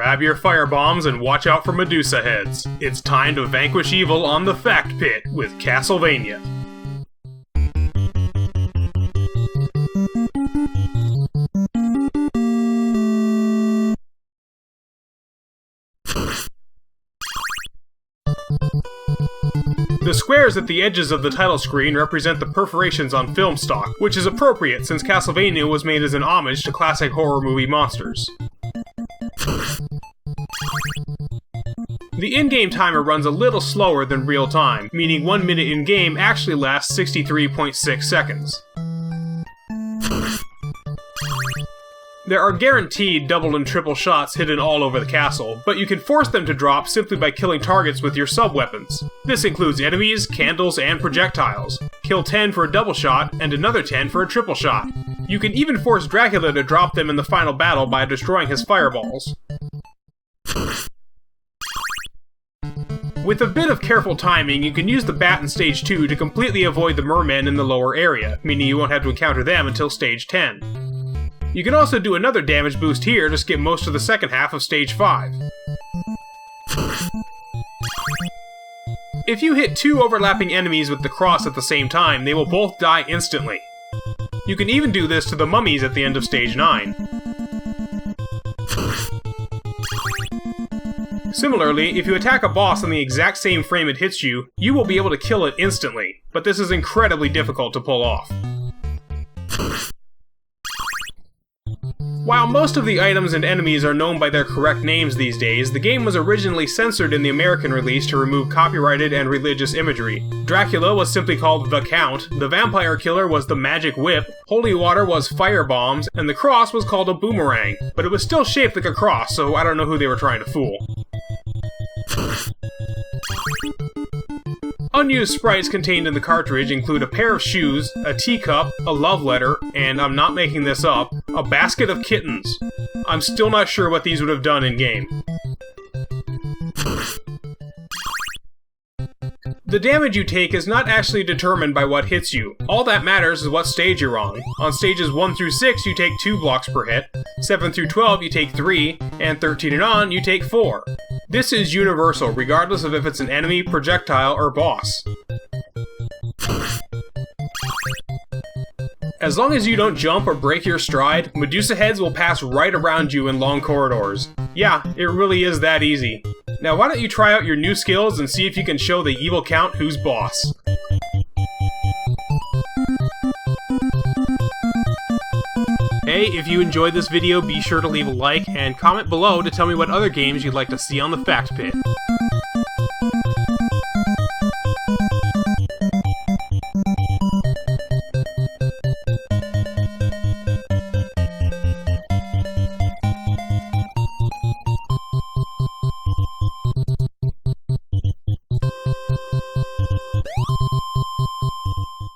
Grab your firebombs and watch out for Medusa heads. It's time to vanquish evil on the Fact Pit with Castlevania. The squares at the edges of the title screen represent the perforations on film stock, which is appropriate since Castlevania was made as an homage to classic horror movie monsters. The in-game timer runs a little slower than real time, meaning 1 minute in-game actually lasts 63.6 seconds. There are guaranteed double and triple shots hidden all over the castle, but you can force them to drop simply by killing targets with your sub-weapons. This includes enemies, candles, and projectiles. Kill 10 for a double shot, and another 10 for a triple shot. You can even force Dracula to drop them in the final battle by destroying his fireballs. With a bit of careful timing, you can use the bat in Stage 2 to completely avoid the mermen in the lower area, meaning you won't have to encounter them until Stage 10. You can also do another damage boost here to skip most of the second half of Stage 5. If you hit 2 overlapping enemies with the cross at the same time, they will both die instantly. You can even do this to the mummies at the end of Stage 9. Similarly, if you attack a boss on the exact same frame it hits you, you will be able to kill it instantly, but this is incredibly difficult to pull off. While most of the items and enemies are known by their correct names these days, the game was originally censored in the American release to remove copyrighted and religious imagery. Dracula was simply called The Count, the Vampire Killer was the Magic Whip, Holy Water was Fire Bombs, and the Cross was called a Boomerang, but it was still shaped like a cross, so I don't know who they were trying to fool. Unused sprites contained in the cartridge include a pair of shoes, a teacup, a love letter, and I'm not making this up, a basket of kittens. I'm still not sure what these would have done in-game. The damage you take is not actually determined by what hits you. All that matters is what stage you're on. On stages 1 through 6 you take 2 blocks per hit, 7 through 12 you take 3, and 13 and on you take 4. This is universal, regardless of if it's an enemy, projectile, or boss. As long as you don't jump or break your stride, Medusa heads will pass right around you in long corridors. Yeah, it really is that easy. Now why don't you try out your new skills and see if you can show the evil count who's boss. Hey, if you enjoyed this video, be sure to leave a like and comment below to tell me what other games you'd like to see on the Fact Pit.